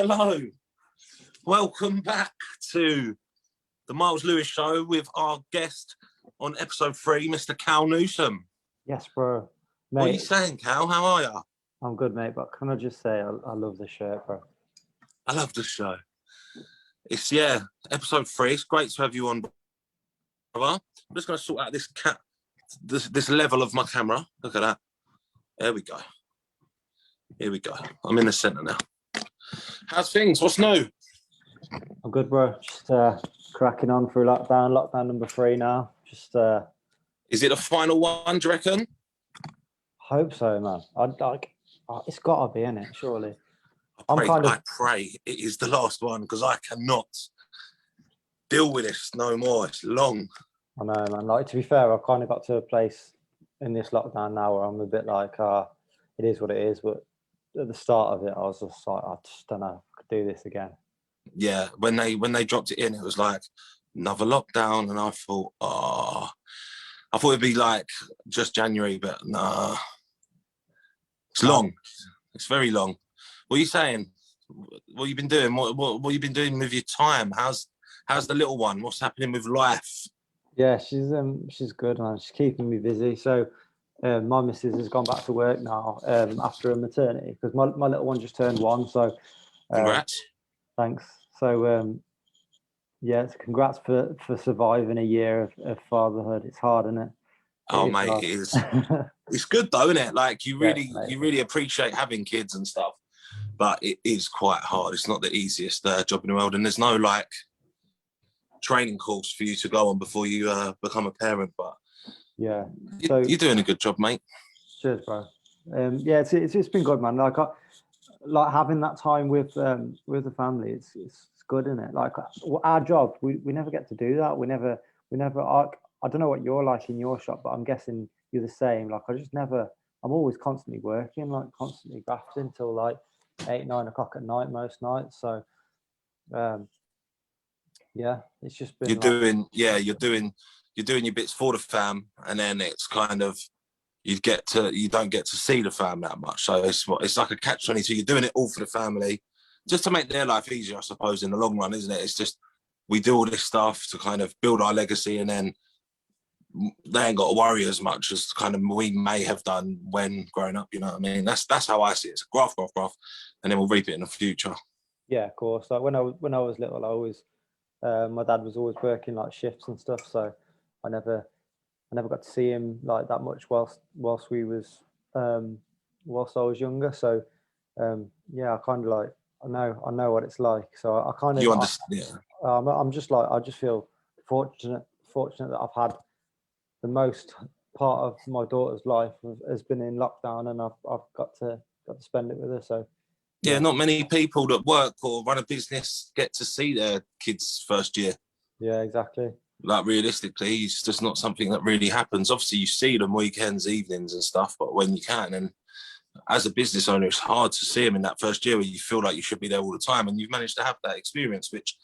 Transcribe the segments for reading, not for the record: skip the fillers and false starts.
Hello. Welcome back to the Myles Lewis Show with our guest on episode 3, Mr. Cal Newsome. Yes, bro. Mate, what are you saying, Cal? How are you? I'm good, mate, but can I just say I love the shirt, bro. I love the show. It's, episode 3. It's great to have you on, brother. I'm just going to sort out this level of my camera. Look at that. There we go. Here we go. I'm in the centre now. How's things? What's new? I'm good, bro. Just cracking on through lockdown number 3 now. Just Is it the final one, do you reckon? Hope so, man. It's got to be, innit? Surely. I pray it is the last one because I cannot deal with this no more. It's long. I know, man. Like, to be fair, I've kind of got to a place in this lockdown now where I'm a bit like, it is what it is. But at the start of it, I was just like, I just don't know if I could do this again. Yeah, when they dropped it in, it was like another lockdown, and I thought, I thought it'd be like just January, but nah, it's long. It's very long. What are you saying? What have you been doing? What have you been doing with your time? How's the little one? What's happening with life? Yeah, she's good, man. She's keeping me busy. So my missus has gone back to work now after a maternity because my little one just turned 1. So congrats. Thanks. So congrats for surviving a year of fatherhood. It's hard, isn't it? Mate, it is. It's good though, isn't it? Like you really appreciate having kids and stuff, but it is quite hard. It's not the easiest job in the world, and there's no like training course for you to go on before you become a parent. But yeah, you're doing a good job, mate. Cheers, bro. It's been good, man. Like having that time with the family. It's good, isn't it? Like our job, we never get to do that. We never. I don't know what you're like in your shop, but I'm guessing you're the same. Like I'm always constantly working, like constantly grafting till like 8, 9 o'clock at night most nights. So, it's just been. You're doing your bits for the fam, and then it's kind of you don't get to see the fam that much. So it's like a catch-22. You're doing it all for the family, just to make their life easier, I suppose, in the long run, isn't it? It's just we do all this stuff to kind of build our legacy, and then they ain't got to worry as much as kind of we may have done when growing up. You know what I mean? That's how I see it. It's graft, and then we'll reap it in the future. Yeah, of course. Like when I was little, I always my dad was always working like shifts and stuff, so I never got to see him like that much whilst I was younger. So I kind of like I know what it's like. So I kind of understand. I'm just like I just feel fortunate that I've had the most part of my daughter's life has been in lockdown, and I've got to spend it with her. So not many people that work or run a business get to see their kids' first year. Yeah, exactly. Like realistically, it's just not something that really happens. Obviously, you see them weekends, evenings, and stuff, but when you can, and as a business owner, it's hard to see them in that first year where you feel like you should be there all the time, and you've managed to have that experience, which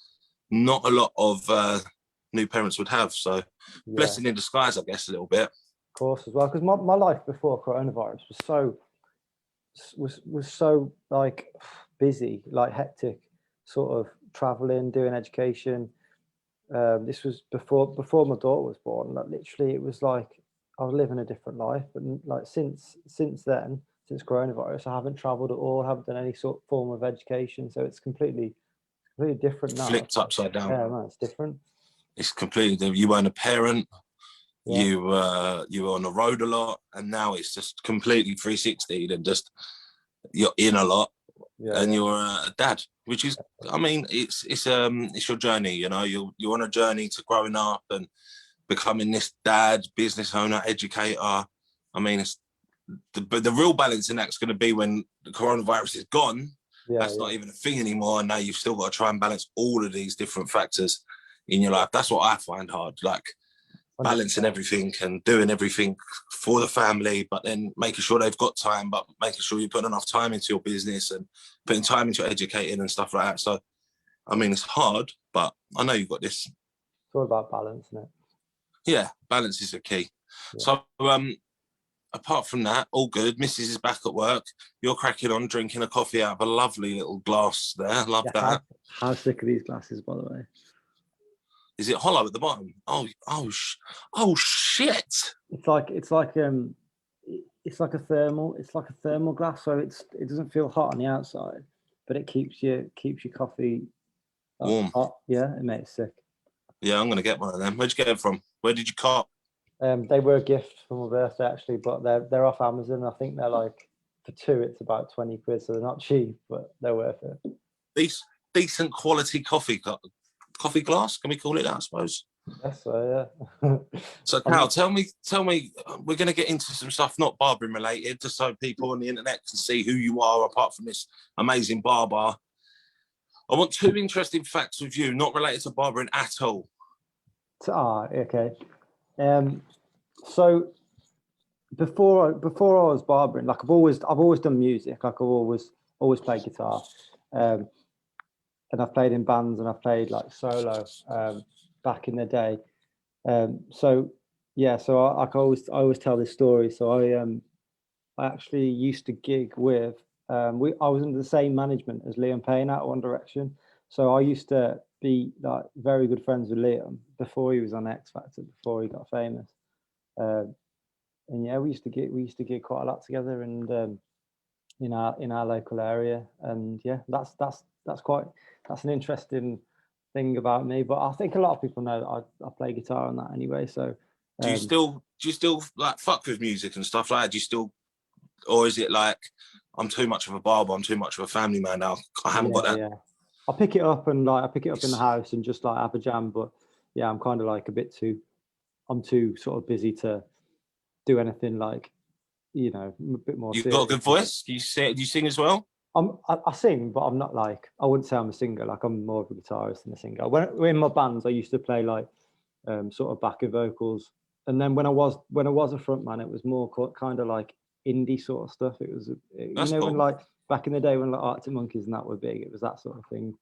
not a lot of new parents would have. So blessing in disguise, I guess, a little bit. Of course, as well, because my life before coronavirus was so like busy, like hectic, sort of traveling, doing education. This was before my daughter was born. Like literally, it was like I was living a different life. But like since then, since coronavirus, I haven't travelled at all. I haven't done any sort of form of education. So it's completely different now. Flipped upside down. Yeah, man, it's different. It's completely different. You weren't a parent. Yeah. You were on the road a lot, and now it's just completely 360. And just you're in a lot, and you're a dad, which is, I mean, it's your journey. You know, you're on a journey to growing up and becoming this dad, business owner, educator. I mean, it's the real balance in that's going to be when the coronavirus is gone. That's not even a thing anymore, and now you've still got to try and balance all of these different factors in your life. That's what I find hard, like balancing everything and doing everything for the family, but then making sure they've got time, but making sure you put enough time into your business and putting time into educating and stuff like that. So, I mean, it's hard, but I know you've got this. It's all about balance, isn't it? Yeah, balance is the key. Yeah. So, apart from that, all good. Mrs. is back at work. You're cracking on drinking a coffee out of a lovely little glass there. Love that. How sick are these glasses, by the way? Is it hollow at the bottom? Oh shit! It's like a thermal. It's like a thermal glass, so it doesn't feel hot on the outside, but it keeps your coffee warm. Hot. Yeah, it makes it sick. Yeah, I'm gonna get one of them. Where'd you get them from? Where did you cop? They were a gift for my birthday actually, but they're off Amazon. I think they're like, for two, it's about 20 quid, so they're not cheap, but they're worth it. Decent quality coffee glass. Can we call it that? I suppose. Yes, so yeah. So Cal, tell me, we're going to get into some stuff not barbering related, just so people on the internet can see who you are apart from this amazing barber. I want two interesting facts with you, not related to barbering at all. Okay. So before I was barbering, like I've always done music. Like I've always played guitar, and I've played in bands and I've played like solo back in the day. So I always tell this story. So I actually used to gig with I was under the same management as Liam Payne at One Direction. So I used to be like very good friends with Liam before he was on X Factor, before he got famous. And yeah, we used to gig quite a lot together, and in our local area. And yeah, that's an interesting thing about me. But I think a lot of people know that I play guitar and that anyway. So do you still like fuck with music and stuff like that? Do you still, or is it like, I'm too much of a barber, I'm too much of a family man now, I haven't got that? Yeah, I pick it up in the house and just like have a jam. But yeah, I'm kind of like I'm too sort of busy to do anything like, you know, a bit more. You've got a good voice. Do you sing as well? I sing, but I'm not like, I wouldn't say I'm a singer. Like I'm more of a guitarist than a singer. When in my bands, I used to play like sort of backing vocals, and then when I was a front man, it was more kind of like indie sort of stuff. It was cool. When like back in the day when like Arctic Monkeys and that were big, it was that sort of thing.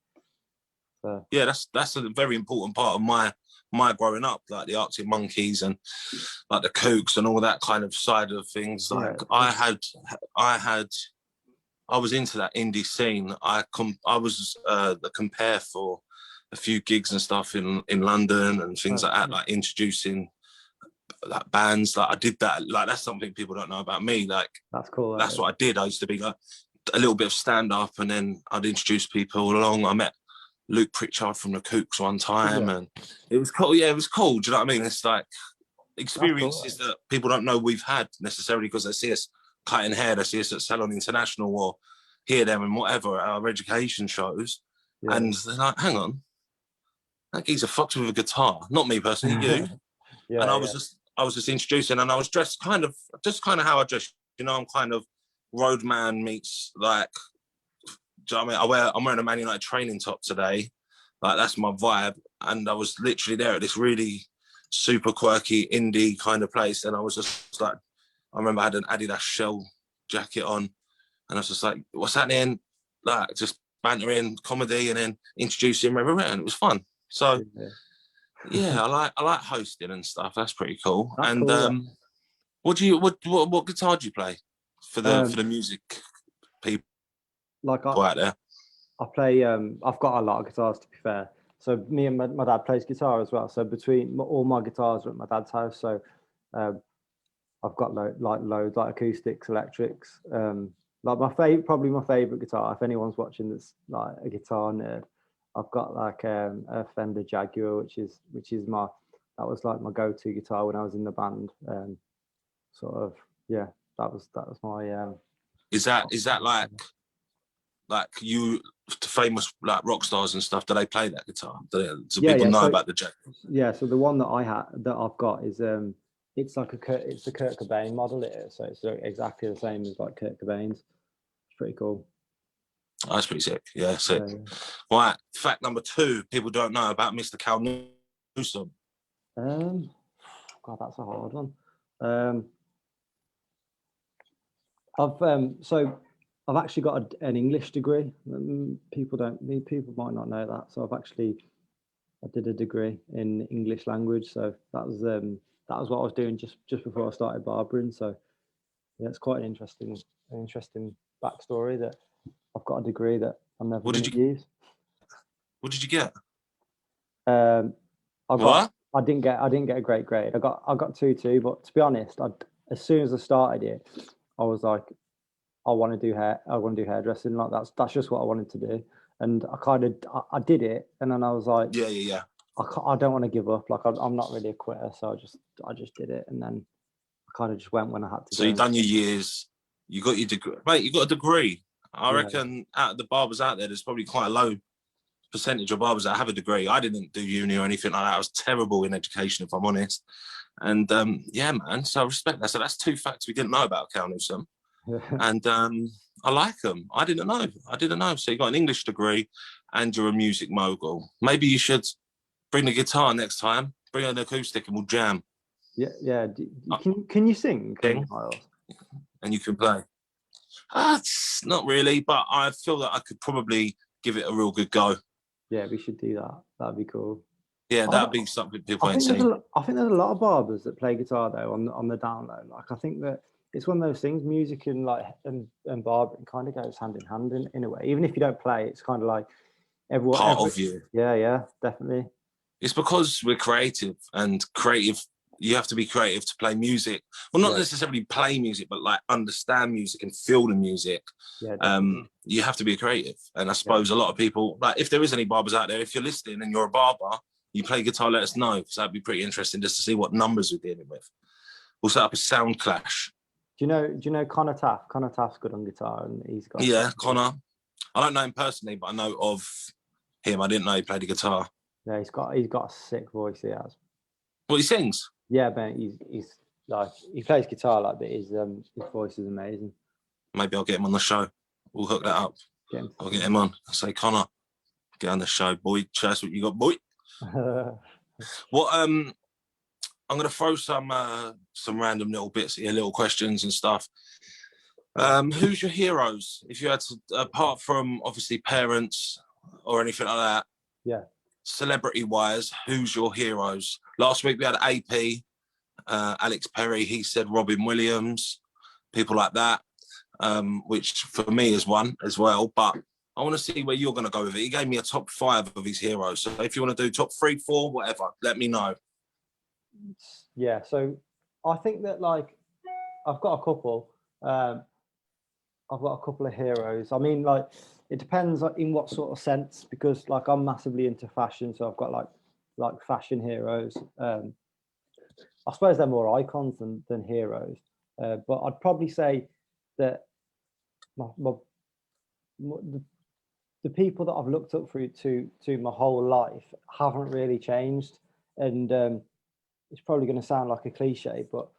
So yeah, that's a very important part of my growing up, like the Arctic Monkeys and like the Kooks and all that kind of side of things. Like I was into that indie scene. I was the compare for a few gigs and stuff in London and things like that, like introducing like bands. Like I did that. Like that's something people don't know about me. Like that's cool. That's what I did. I used to be like a little bit of stand up, and then I'd introduce people along. I met Luke Pritchard from the Kooks one time, and it was cool. Yeah, it was cool. Do you know what I mean? It's like experiences that people don't know we've had necessarily, because they see us cutting hair, they see us at Salon International or hear them and whatever at our education shows, and they're like, hang on, that geezer fucks with a guitar. Not me personally, you. And I was just introducing, and I was dressed kind of how I dress. You know, I'm kind of roadman meets like, do you know what I mean? I'm wearing a Man United training top today. Like that's my vibe. And I was literally there at this really super quirky indie kind of place. And I was just like, I remember I had an Adidas shell jacket on, and I was just like, what's happening? Like just bantering, comedy, and then introducing, and it was fun. So yeah, I like hosting and stuff. That's pretty cool. That's and cool, what guitar do you play for the music people? Like out there? I play. I've got a lot of guitars, to be fair. So me and my dad plays guitar as well. So between all my guitars are at my dad's house. So I've got loads like acoustics, electrics. Like probably my favorite guitar. If anyone's watching that's like a guitar nerd, I've got like a Fender Jaguar, which is that was like my go-to guitar when I was in the band. That was my. Is that like you famous like rock stars and stuff? Do they play that guitar? Do people know about the Jaguar? Yeah, so the one that I've got is it's like it's the Kurt Cobain model. So it's exactly the same as like Kurt Cobain's. It's pretty cool. Oh, that's pretty sick. Yeah, sick. Right, fact number 2, people don't know about Mr. Cal Newsome. God, that's a hard one. I've actually got an English degree. People might not know that. So I did a degree in English language. So that was what I was doing just before I started barbering. So Yeah, it's quite an interesting backstory that I've got a degree that I'm never going to use. What did you get? I didn't get a great grade. I got 2.2, but to be honest, as soon as I started it, I was like, I want to do hairdressing. Like that's just what I wanted to do, and I did it, and then I was like, yeah. I don't want to give up. Like I'm not really a quitter, so I just did it, and then I kind of just went when I had to. So you done your years, you got your degree, mate. You got a degree. I reckon out of the barbers out there's probably quite a low percentage of barbers that have a degree. I didn't do uni or anything like that. I was terrible in education, if I'm honest. And yeah, man. So I respect that. So that's 2 facts we didn't know about Cal Newsome. And I like them. I didn't know. So you got an English degree and you're a music mogul. Maybe you should bring the guitar next time. Bring an acoustic and we'll jam. Yeah. Can you sing, Myles? And you can play. It's not really, but I feel that I could probably give it a real good go. Yeah, we should do that. That'd be cool. Yeah, that'd be something people ain't seen. I think there's a lot of barbers that play guitar though on the down low. Like I think that it's one of those things. Music and barbering kind of goes hand in hand in a way. Even if you don't play, it's kind of like everyone part of you. Yeah, definitely. It's because we're creative, and you have to be creative to play music. Well, not necessarily play music, but like understand music and feel the music. Yeah, you have to be creative. And I suppose a lot of people, like if there is any barbers out there, if you're listening and you're a barber, you play guitar, let us know. So that'd be pretty interesting just to see what numbers we're dealing with. We'll set up a sound clash. Do you know Connor Taft? Connor Taft's good on guitar, and he's got. Yeah, Connor. I don't know him personally, but I know of him. I didn't know he played the guitar. Yeah, he's got a sick voice. He has. Well, he sings. Yeah, but he's like he plays guitar like, but his voice is amazing. Maybe I'll get him on the show. We'll hook that up. I'll get him on. I'll say, Connor, get on the show, boy. Show us what you got, boy. What I'm gonna throw some random little bits here, little questions and stuff. Who's your heroes? If you had to, apart from obviously parents or anything like that. Yeah. Celebrity wise, who's your heroes? Last week we had AP, Alex Perry. He said Robin Williams, people like that, which for me is one as well. But I want to see where you're going to go with it. He gave me a top 5 of his heroes. So if you want to do top 3, 4, whatever, let me know. Yeah. So I think that like I've got a couple. I've got a couple of heroes. I mean, like it depends in what sort of sense, because like I'm massively into fashion, so I've got like fashion heroes. I suppose they're more icons than heroes. But I'd probably say that the people that I've looked up through to my whole life haven't really changed, and it's probably going to sound like a cliche, but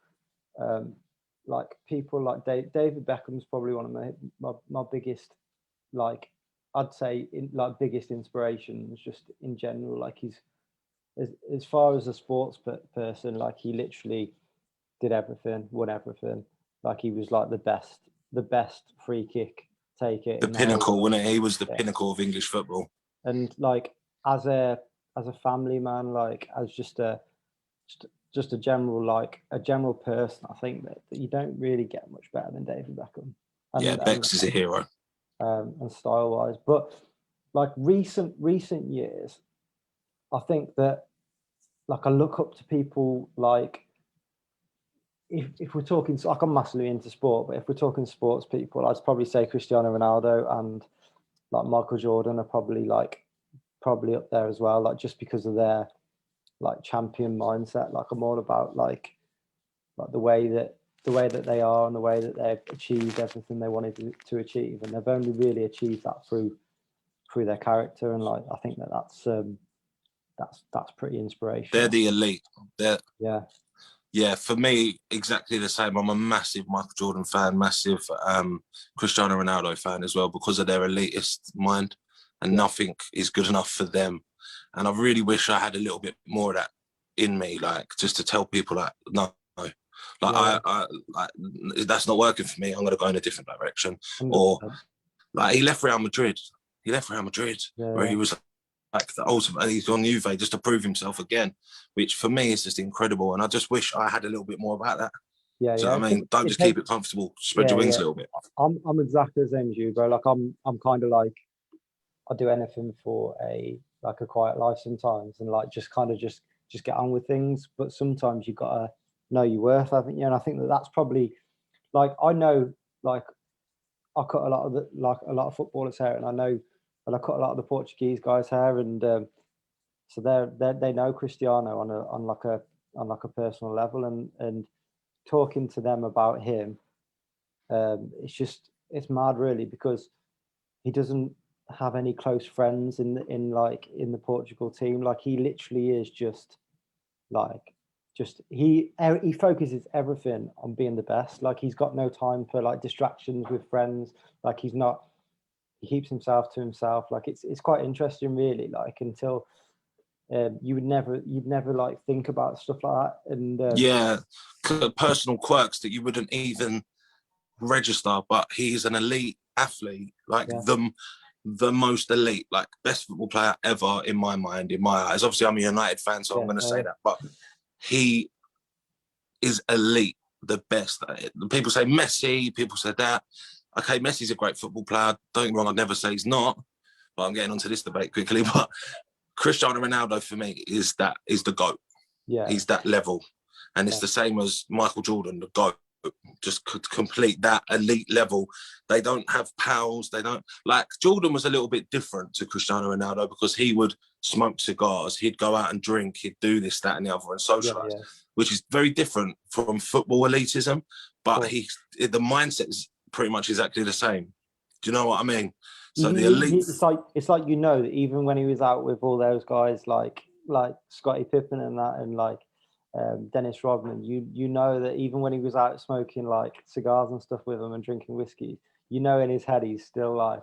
like people like David Beckham's probably one of my biggest, like I'd say biggest inspirations just in general. Like he's as far as a sports person, like he literally did everything, won everything. Like he was like the best free kick taker. The pinnacle, wasn't it? He was the pinnacle of English football. And like as a family man, like as just a general person, I think that you don't really get much better than David Beckham. Bex is a hero. And style wise, but like recent years, I think that like I look up to people like if we're talking, like I'm massively into sport, but if we're talking sports people, I'd probably say Cristiano Ronaldo and like Michael Jordan are probably up there as well, like just because of their like champion mindset. Like I'm all about like the way that they are and the way that they've achieved everything they wanted to achieve, and they've only really achieved that through their character. And like I think that's pretty inspirational. They're the elite. Yeah, for me, exactly the same. I'm a massive Michael Jordan fan, massive Cristiano Ronaldo fan as well, because of their elitist mind, and nothing is good enough for them. And I really wish I had a little bit more of that in me, like just to tell people that no, like I that's not working for me. I'm going to go in a different direction. 100%. Or like he left Real Madrid, where he was like the ultimate, and he's on Juve just to prove himself again, which for me is just incredible. And I just wish I had a little bit more about that. Yeah, Do you know yeah. what I mean? Don't It just keep takes, it comfortable. Spread your wings a little bit. I'm exactly the same as you, bro. Like I'm kind of like, I'll do anything for a quiet life sometimes, and like just kind of just get on with things. But sometimes you gotta know your worth, haven't you? And I think that's probably, like, I know, like, I cut a lot of a lot of footballers' hair, and I know, and I cut a lot of the Portuguese guys' hair, and so they know Cristiano on like a personal level, and talking to them about him, it's mad really, because he doesn't have any close friends in the Portugal team. Like, he literally is like he focuses everything on being the best. Like, he's got no time for like distractions with friends. Like, he keeps himself to himself. Like, it's quite interesting really, like, until you'd never like think about stuff like that. And Yeah, personal quirks that you wouldn't even register, but he's an elite athlete, like yeah, the most elite, like best football player ever in my mind, in my eyes. Obviously, I'm a United fan, so I'm going to say that, but he is elite, the best. People say Messi, people say that. Okay, Messi's a great football player. Don't get me wrong, I'd never say he's not, but I'm getting onto this debate quickly. But Cristiano Ronaldo for me is the GOAT. yeah, He's that level. And it's the same as Michael Jordan, the GOAT. Just could complete that elite level. They don't have pals. They don't, like, Jordan was a little bit different to Cristiano Ronaldo because he would smoke cigars, he'd go out and drink, he'd do this, that, and the other, and socialize, which is very different from football elitism. But the mindset is pretty much exactly the same. Do you know what I mean? So the elite, it's like, you know, that even when he was out with all those guys like Scottie Pippen and that, and like Dennis Rodman, you know that even when he was out smoking like cigars and stuff with them and drinking whiskey, you know, in his head he's still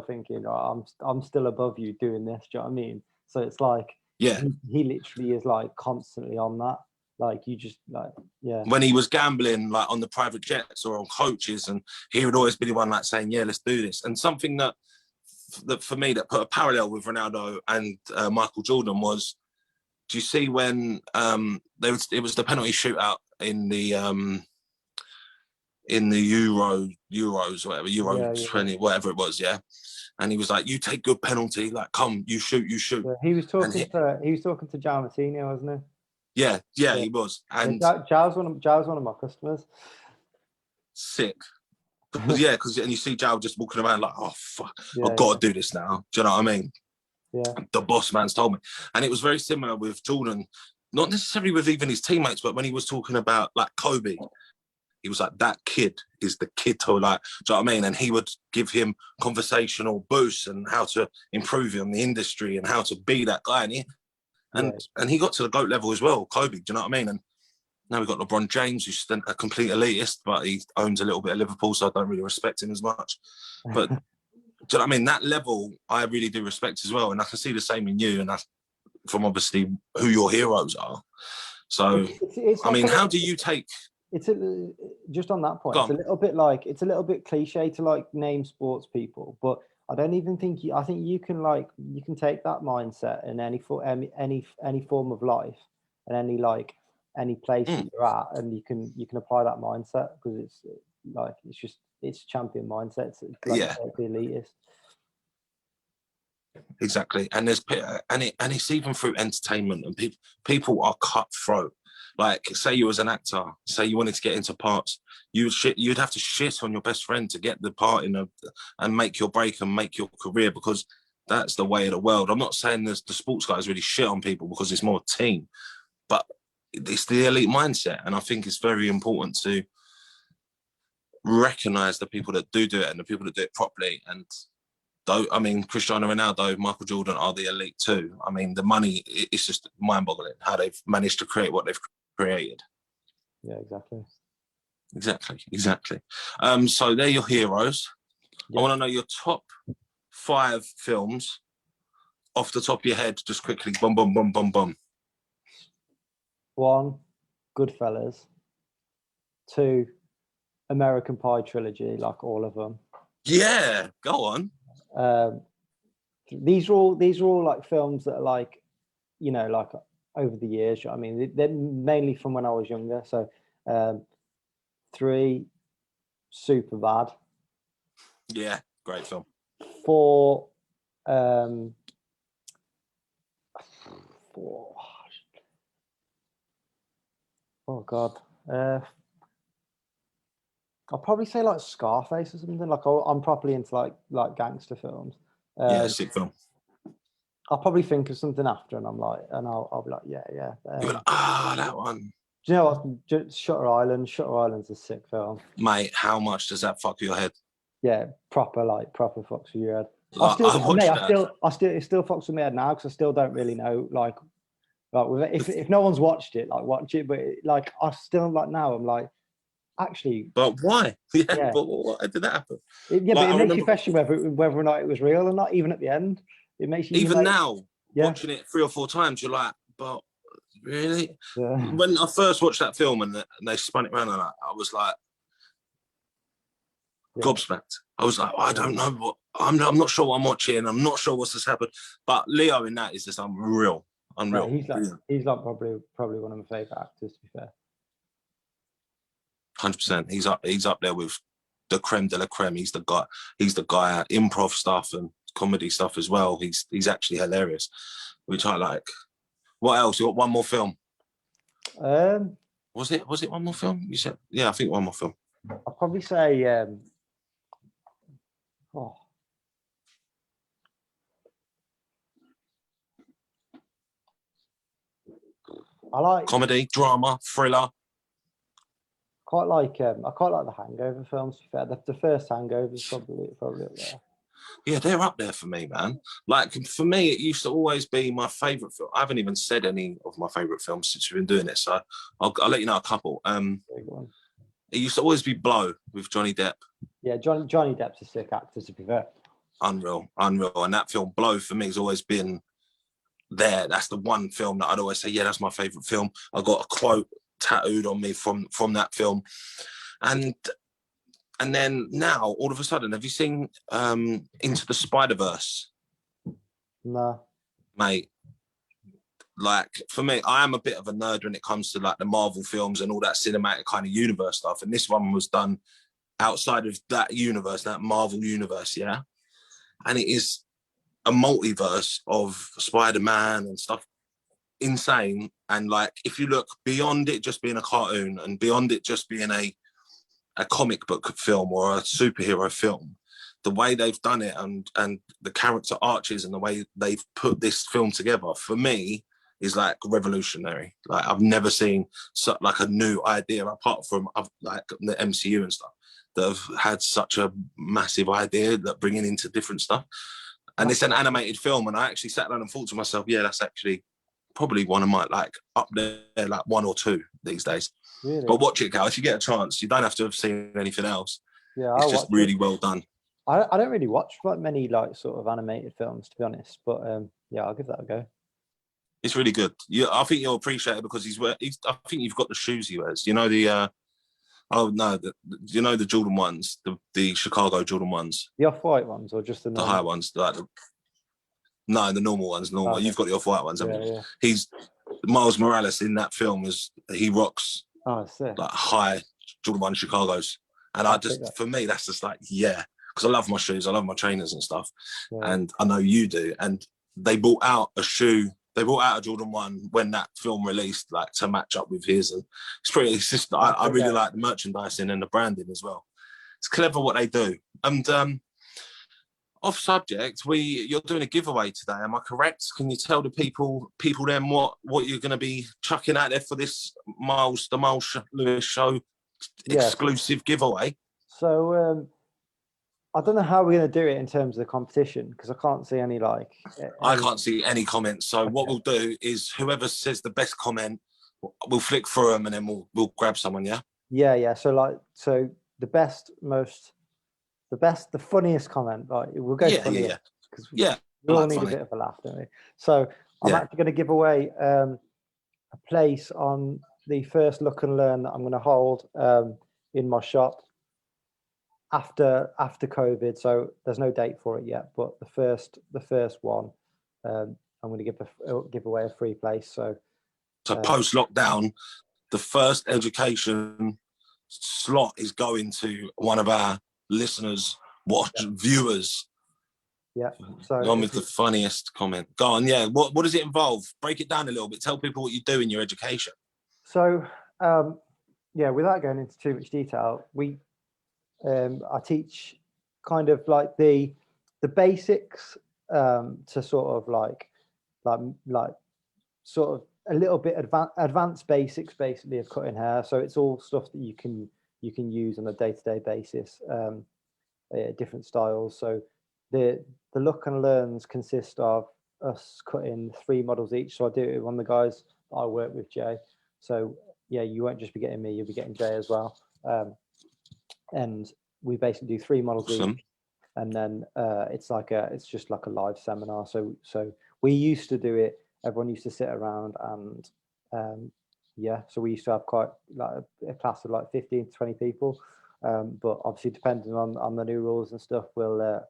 thinking, oh, I'm still above you doing this. Do you know what I mean? So it's like, yeah, he literally is like constantly on that. Like, you just like, when he was gambling like on the private jets or on coaches, and he would always be the one like saying, yeah, let's do this. And something that for me that put a parallel with Ronaldo and Michael Jordan was, do you see when it was the penalty shootout in the Euros, whatever, Euro 20, whatever it was, yeah. And he was like, "You take good penalty, like, come, you shoot." Yeah, he was talking to Jao Martino, wasn't he? Yeah, he was. And Jao's one of my customers. Sick. Because and you see Jao just walking around like, oh fuck, I've got to do this now. Do you know what I mean? Yeah. The boss man's told me. And it was very similar with Jordan, not necessarily with even his teammates, but when he was talking about like Kobe, he was like, that kid is the kid to, like, do you know what I mean? And he would give him conversational boosts and how to improve in the industry and how to be that guy. And he got to the GOAT level as well, Kobe, do you know what I mean? And now we've got LeBron James, who's a complete elitist, but he owns a little bit of Liverpool, so I don't really respect him as much. But do you know what I mean? That level, I really do respect as well. And I can see the same in you, and that's from obviously who your heroes are. So, it's I mean, how do you take... Just on that point, it's a little bit cliche to like name sports people, but I don't even think I think you can take that mindset in any form of life, and any place that you're at, and you can apply that mindset, because it's champion mindset. It's the elitist. Exactly, and it's even through entertainment, and people are cutthroat. Like, say you was an actor, say you wanted to get into parts, you'd have to shit on your best friend to get the part and make your break and make your career, because that's the way of the world. I'm not saying the sports guys really shit on people because it's more team, but it's the elite mindset, and I think it's very important to recognize the people that do it and the people that do it properly. And though, I mean, Cristiano Ronaldo, Michael Jordan are the elite too. I mean, the money, it's just mind-boggling how they've managed to create what they've created. Yeah, Exactly. So they're your heroes. Yep. I want to know your top 5 films off the top of your head, just quickly. Boom, boom, boom, boom, boom. 1, Goodfellas. 2, American Pie trilogy, like all of them. Yeah, go on. These are all like films that are like, you know, like over the years. I mean, they're mainly from when I was younger. So 3, super bad. Yeah, great film. 4, 4. Oh God. I'll probably say like Scarface or something. Like I'm properly into like gangster films. Yeah, sick film. I'll probably think of something after, and I'll be like, yeah. You're like, that one. Do you know what? Shutter Island. Shutter Island's a sick film, mate. How much does that fuck your head? Yeah, proper fucks with your head. Like, it still fucks with my head now because I still don't really know like if no one's watched it, like watch it. But like I still like now I'm like actually. But why? Yeah. But why did that happen? But it makes you question whether or not it was real or not. Even at the end, it makes you even now watching it 3 or 4 times. You're like, but really? Yeah. When I first watched that film and they spun it around, and I was like gobsmacked. I was like, I don't know what I'm not sure what I'm watching. I'm not sure what's just happened. But Leo in that is just unreal. Yeah, he's like probably one of my favorite actors, to be fair. 100%. He's up there with the creme de la creme. He's the guy at improv stuff and comedy stuff as well. He's actually hilarious, which I like. What else? You got one more film? Was it one more film? You said, yeah, I think one more film. I'll probably say I like comedy, drama, thriller. I quite like the Hangover films. To be fair, the first Hangover is probably up there. Yeah, they're up there for me, man. Like for me, it used to always be my favourite film. I haven't even said any of my favourite films since we've been doing it, so I'll let you know a couple. It used to always be Blow with Johnny Depp. Yeah, Johnny Depp's a sick actor, to be fair. Unreal. And that film Blow for me has always been there. That's the one film that I'd always say, yeah, that's my favourite film. I got a quote tattooed on me from that film, and then now all of a sudden, have you seen Into the Spider-Verse? No, mate. Like for me, I am a bit of a nerd when it comes to like the Marvel films and all that cinematic kind of universe stuff, and this one was done outside of that universe, that Marvel universe, yeah, and it is a multiverse of Spider-Man and stuff. Insane. And like if you look beyond it just being a cartoon and beyond it just being a comic book film or a superhero film, the way they've done it and the character arches and the way they've put this film together, for me, is like revolutionary. Like I've never seen like a new idea apart from like the MCU and stuff that have had such a massive idea that bringing into different stuff. And it's an animated film, and I actually sat down and thought to myself, yeah, that's actually probably one of my like up there, like 1 or 2 these days. Really? But watch it, Cal. If you get a chance, you don't have to have seen anything else. Yeah, it's just really well done. I don't really watch like many like sort of animated films, to be honest. But yeah, I'll give that a go. It's really good. I think you'll appreciate it because I think you've got the shoes he wears. You know the you know the Jordan ones, the Chicago Jordan ones. The off-white ones, or just the high ones, like no, the normal ones. Normal. You've got the off-white ones. Yeah, yeah. He's Miles Morales in that film he rocks sick. like high Jordan 1 Chicago's, and for me that's just like because I love my shoes, I love my trainers and stuff, and I know you do. And they brought out a shoe. They brought out a Jordan 1 when that film released, like to match up with his, and it's just I really like the merchandising and the branding as well. It's clever what they do. And off subject, you're doing a giveaway today. Am I correct? Can you tell the people then what you're going to be chucking out there for this Myles Lewis Show exclusive giveaway? So I don't know how we're going to do it in terms of the competition because I can't see any I can't see any comments. So what we'll do is whoever says the best comment, we'll flick through them and then we'll grab someone. Yeah. Yeah. So the best, the funniest comment. Like we'll go funnier. Because we all need a bit of a laugh, don't we? So I'm actually going to give away a place on the first Look and Learn that I'm going to hold in my shop after COVID. So there's no date for it yet, but the first one, I'm going to give away a free place. So post lockdown, the first education slot is going to one of our listeners, viewers. Yeah. So on with the funniest comment. Go on, yeah. What does it involve? Break it down a little bit. Tell people what you do in your education. So, without going into too much detail, I teach kind of like the basics to sort of like sort of a little bit advanced basics, basically, of cutting hair. So it's all stuff that you can use on a day-to-day basis, different styles. So the look and learns consist of us cutting 3 models each. So I do it with one of the guys that I work with, Jay. So yeah, you won't just be getting me, you'll be getting Jay as well. And we basically do 3 models each. And then it's just like a live seminar. So we used to do it. Everyone used to sit around and so we used to have quite like a class of like 15 to 20 people. But obviously, depending on the new rules and stuff, we'll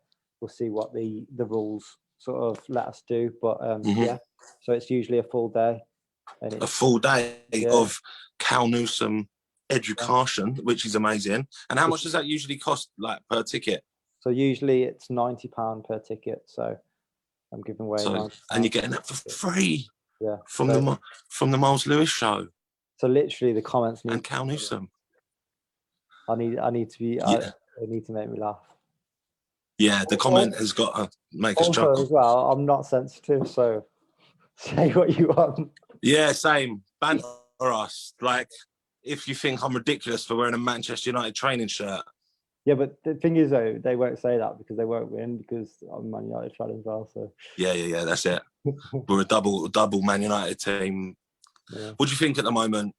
see what the rules sort of let us do. But so it's usually a full day. And a full day of Newsome education, which is amazing. And how much does that usually cost, like per ticket? So usually it's £90 per ticket. So I'm giving away £90. And you're getting that for free. Yeah. From the Myles Lewis show. So literally the comments need and Newsome. I need to be. Yeah. They need to make me laugh. Yeah, the comment has got to make us chuckle as well. I'm not sensitive, so say what you want. Yeah, same. Banter us. Like, if you think I'm ridiculous for wearing a Manchester United training shirt. Yeah, but the thing is, though, they won't say that because they won't win because I'm Man United fan as well. So yeah, that's it. We're a double Man United team. Yeah. What do you think at the moment?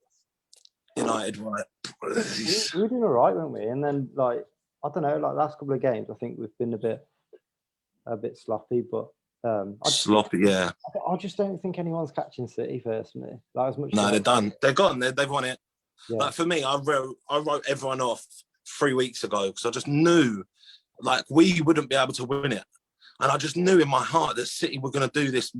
United, right? We were doing all right, weren't we? And then, like, I don't know, like last couple of games, I think we've been a bit sloppy, but yeah. I just don't think anyone's catching City personally. Like as much. No, they're done. They're gone. They've won it. Yeah. Like for me, I wrote everyone off 3 weeks ago because I just knew, like, we wouldn't be able to win it, and I just knew in my heart that City were going to do this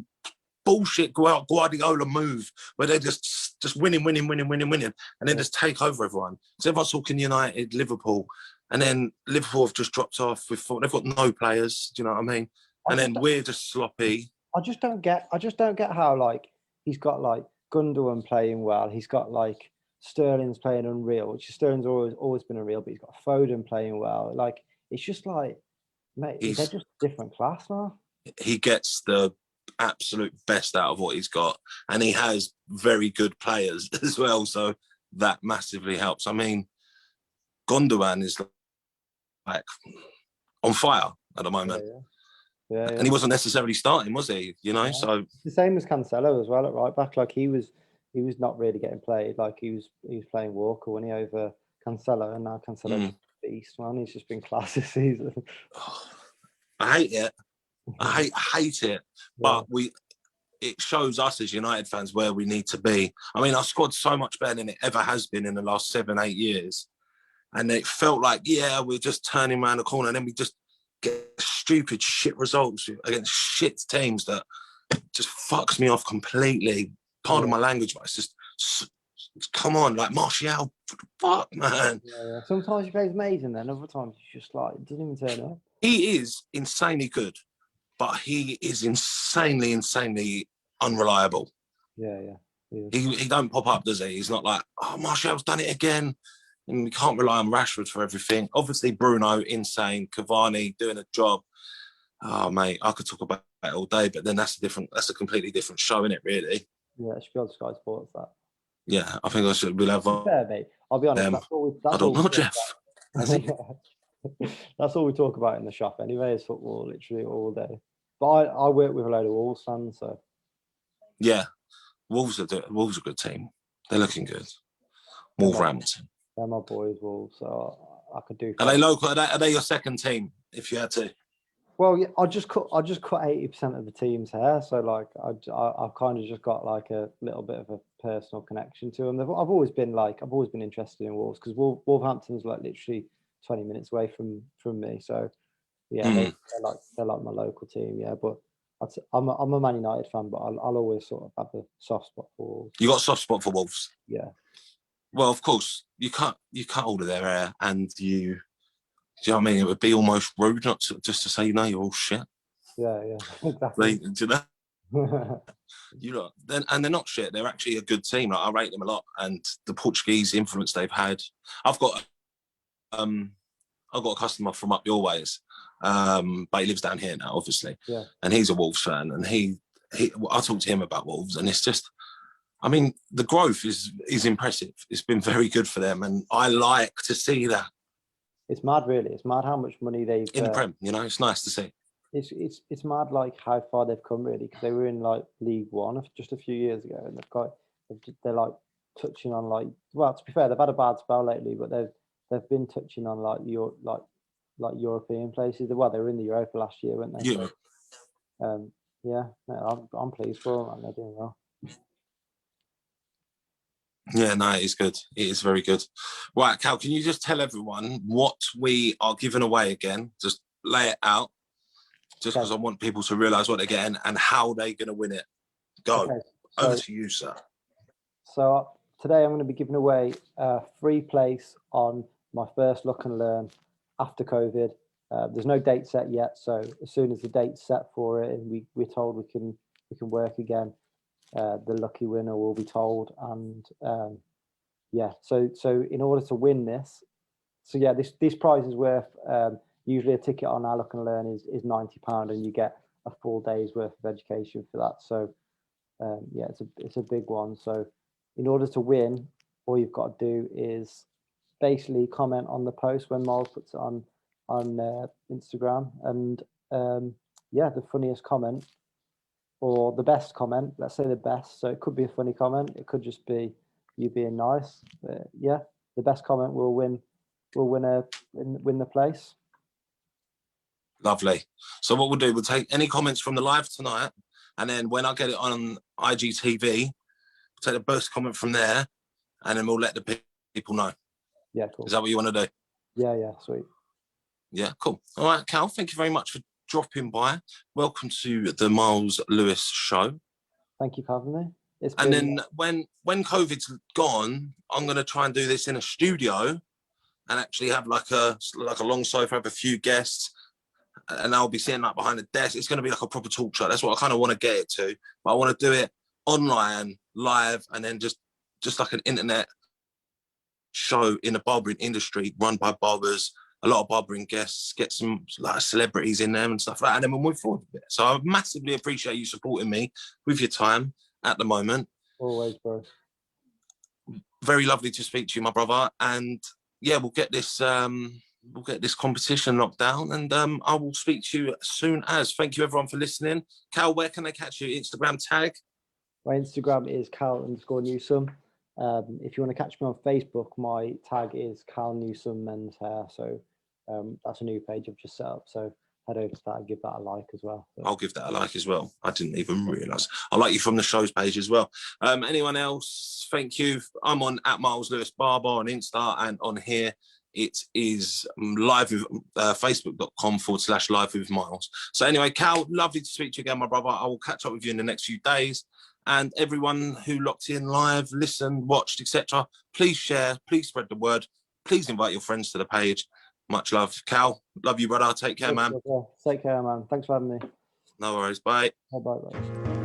bullshit Guardiola move where they're just winning, and then just take over everyone. Because everyone's talking United, Liverpool, and then Liverpool have just dropped off. They've got no players. Do you know what I mean? And then we're just sloppy. I just don't get how, like, he's got like Gundogan playing well. He's got like Sterling's playing unreal, which Sterling's always been unreal, but he's got Foden playing well. Like, it's just like, mate, they're just a different class now. He gets the absolute best out of what he's got, and he has very good players as well, so that massively helps. I mean, Gundogan is like on fire at the moment. Yeah. And he wasn't necessarily starting, was he? You know, so it's the same as Cancelo as well at right back. Like he was not really getting played. Like he was playing Walker when he over Cancelo, and now Cancelo's beast, man. He's just been class this season. I hate it. I hate it. But it shows us as United fans where we need to be. I mean, our squad's so much better than it ever has been in the last 7-8 years. And it felt like, we're just turning around the corner, and then we just get stupid shit results against shit teams that just fucks me off completely. Pardon my language, but it's just, come on, like Martial, fuck, man. Yeah. Sometimes he plays amazing, then other times he's just like, it doesn't even turn up. He is insanely good, but he is insanely unreliable. Yeah. He don't pop up, does he? He's not like, oh, Martial's done it again. And we can't rely on Rashford for everything. Obviously, Bruno, insane. Cavani, doing a job. Oh, mate, I could talk about it all day, but then that's a completely different show, isn't it, really? Yeah, it should be on Sky Sports, that. Yeah, I think we'll have... fair, mate. I'll be honest, I don't know, Jeff. That's all we talk about in the shop anyway, is football, literally all day. But I work with a load of Wolves fans, so... Yeah, Wolves are a good team. They're looking good. Wolverhampton. They're my boys, Wolves, so I could do... Are they local? Are they your second team, if you had to? Well, yeah, I just cut 80% of the team's hair, so like I've kind of just got like a little bit of a personal connection to them. I've always been interested in Wolves because Wolverhampton's like literally 20 minutes away from me, so yeah, they're like my local team, yeah. But I'm a Man United fan, but I'll always sort of have a soft spot for Wolves. You got a soft spot for Wolves? Yeah. Well, of course, you cut all of their hair, and do you know what I mean? It would be almost rude not to, just to say, no, you're all shit. Yeah, exactly. Do you know? And they're not shit. They're actually a good team. Like, I rate them a lot, and the Portuguese influence they've had. I've got a customer from up your ways, but he lives down here now, obviously. Yeah. And he's a Wolves fan, and I talked to him about Wolves, and it's just, I mean, the growth is impressive. It's been very good for them, and I like to see that. It's mad, really. It's mad how much money they've in the Prem. You know, it's nice to see. It's mad, like how far they've come, really, because they were in like League One just a few years ago, and they're like touching on, like, well, to be fair, they've had a bad spell lately, but they've been touching on like European places. Well, they were in the Europa last year, weren't they? Yeah. So, yeah, no, I'm pleased for them, and they're doing well. Yeah, no, it is good. It is very good. Right, Cal, can you just tell everyone what we are giving away again? Just lay it out, just because I want people to realise what they're getting and how they're going to win it. Go. Okay, over to you, sir. So today I'm going to be giving away a free place on my first Look and Learn after COVID. There's no date set yet, so as soon as the date's set for it and we're told we can work again, the lucky winner will be told. And yeah, so in order to win this, so yeah, this prize is worth usually a ticket on our Look and Learn is £90, and you get a full day's worth of education for that. So yeah, it's a big one. So in order to win, all you've got to do is basically comment on the post when Myles puts it on Instagram, and yeah, the funniest comment or the best comment, let's say the best. So it could be a funny comment, it could just be you being nice. But yeah, the best comment will win the place. Lovely. So what we'll do, we'll take any comments from the live tonight, and then when I get it on IGTV, we'll take the best comment from there, and then we'll let the people know. Yeah, cool. Is that what you want to do? Yeah, sweet. Yeah, cool. All right, Cal, thank you very much for dropping by. Welcome to the Myles Lewis Show. Thank you for having me. And then when COVID's gone, I'm going to try and do this in a studio and actually have like a long sofa, have a few guests, and I'll be sitting up behind the desk. It's going to be like a proper talk show. That's what I kind of want to get it to. But I want to do it online, live, and then just like an internet show in the barbering industry run by barbers, a lot of barbering guests, get some like celebrities in them and stuff like that, and then we'll move forward a bit. So I massively appreciate you supporting me with your time at the moment. Always, bro. Very lovely to speak to you, my brother. And yeah, we'll get this competition locked down, and I will speak to you as soon as. Thank you everyone for listening. Cal, where can they catch you? Instagram tag? My Instagram is Cal_Newsome. If you want to catch me on Facebook, my tag is Cal Newsome Men's Hair. So that's a new page I've just set up. So head over to that and give that a like as well. So. I'll give that a like as well. I didn't even realise. I like you from the show's page as well. Anyone else? Thank you. I'm on @Myles Lewis Barber on Insta, and on here it is live with facebook.com/live with Myles. So anyway, Cal, lovely to speak to you again, my brother. I will catch up with you in the next few days. And everyone who locked in live, listened, watched, etc., please share, please spread the word, please invite your friends to the page. Much love. Cal, love you, brother. Take care, man. Take care, man. Thanks for having me. No worries. Bye. Bye.